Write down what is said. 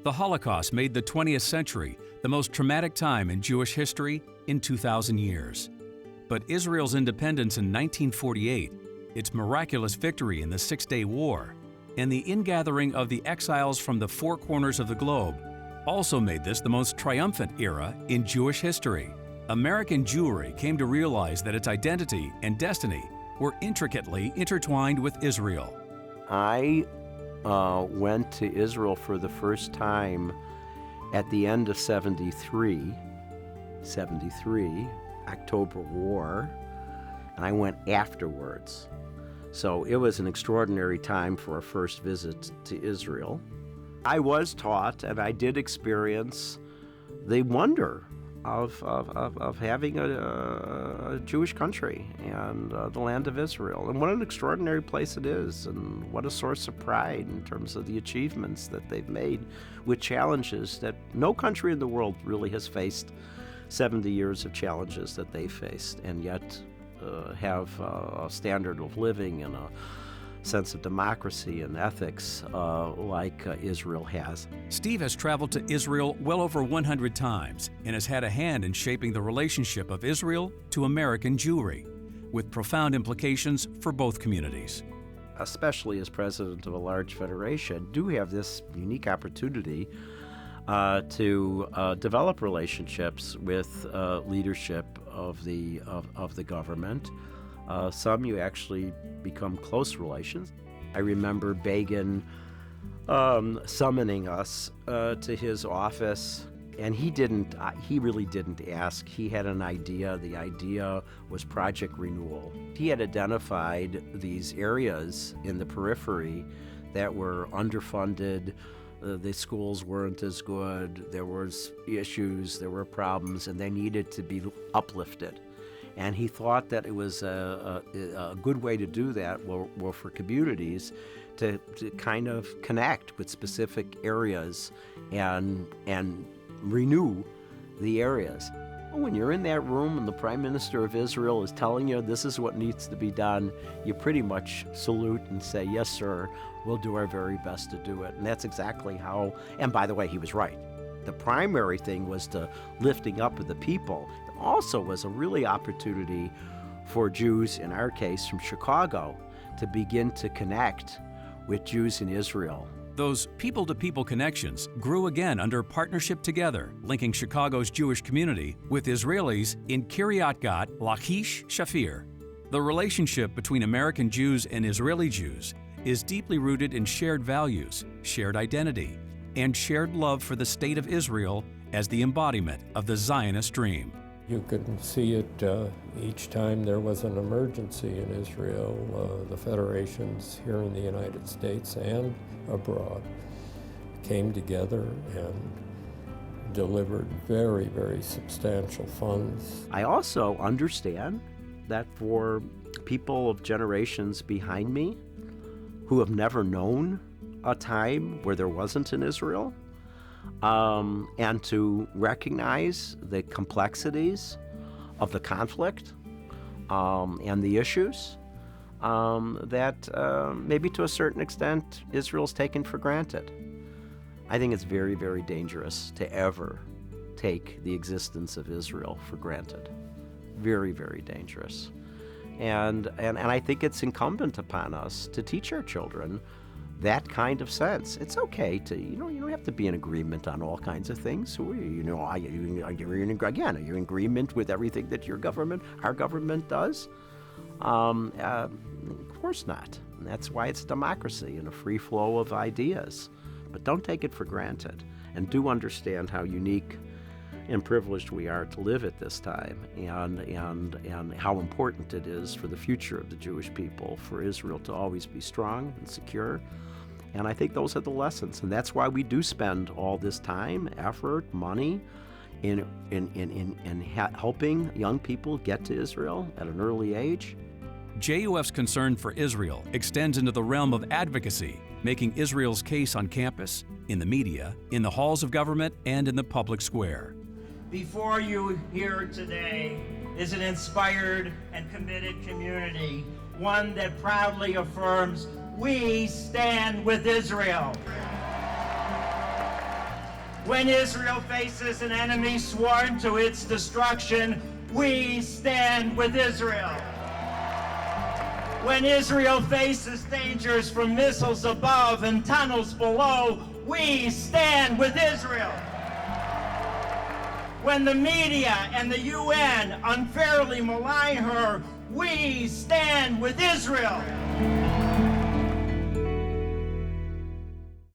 The Holocaust made the 20th century the most traumatic time in Jewish history in 2,000 years. But Israel's independence in 1948, its miraculous victory in the Six-Day War, and the ingathering of the exiles from the four corners of the globe also made this the most triumphant era in Jewish history. American Jewry came to realize that its identity and destiny were intricately intertwined with Israel. I went to Israel for the first time at the end of 73, October War, and I went afterwards. So it was an extraordinary time for a first visit to Israel. I was taught, and I did experience the wonder of having a Jewish country and the land of Israel. And what an extraordinary place it is, and what a source of pride in terms of the achievements that they've made with challenges that no country in the world really has faced. 70 years of challenges that they faced, and yet have a standard of living and a sense of democracy and ethics like Israel has. Steve has traveled to Israel well over 100 times and has had a hand in shaping the relationship of Israel to American Jewry, with profound implications for both communities. Especially as president of a large federation, do have this unique opportunity to develop relationships with leadership of the government. Some you actually become close relations. I remember Begin summoning us to his office, and he really didn't ask. He had an idea. The idea was Project Renewal. He had identified these areas in the periphery that were underfunded. The schools weren't as good. There was issues, there were problems, and they needed to be uplifted. And he thought that it was a good way to do that were for communities to kind of connect with specific areas and renew the areas. When you're in that room and the Prime Minister of Israel is telling you this is what needs to be done, you pretty much salute and say, yes, sir, we'll do our very best to do it. And that's exactly how, and by the way, he was right. The primary thing was to lifting up of the people. It also was a really opportunity for Jews, in our case from Chicago, to begin to connect with Jews in Israel. Those people-to-people connections grew again under Partnership Together, linking Chicago's Jewish community with Israelis in Kiryat Gat, Lachish, Shafir. The relationship between American Jews and Israeli Jews is deeply rooted in shared values, shared identity, and shared love for the State of Israel as the embodiment of the Zionist dream. You could see it each time there was an emergency in Israel. The federations here in the United States and abroad came together and delivered very, very substantial funds. I also understand that for people of generations behind me who have never known a time where there wasn't an Israel, and to recognize the complexities of the conflict and the issues that maybe to a certain extent Israel's taken for granted. I think it's very, very dangerous to ever take the existence of Israel for granted. Very, very dangerous. And I think it's incumbent upon us to teach our children that kind of sense. It's okay to, you don't have to be in agreement on all kinds of things. Are you in agreement with everything that our government does? Of course not. And that's why it's democracy and a free flow of ideas. But don't take it for granted, and do understand how unique and privileged we are to live at this time, and how important it is for the future of the Jewish people, for Israel to always be strong and secure. And I think those are the lessons, and that's why we do spend all this time, effort, money in helping young people get to Israel at an early age. JUF's concern for Israel extends into the realm of advocacy, making Israel's case on campus, in the media, in the halls of government, and in the public square. Before you here today is an inspired and committed community, one that proudly affirms, we stand with Israel. When Israel faces an enemy sworn to its destruction, we stand with Israel. When Israel faces dangers from missiles above and tunnels below, we stand with Israel. When the media and the UN unfairly malign her, we stand with Israel.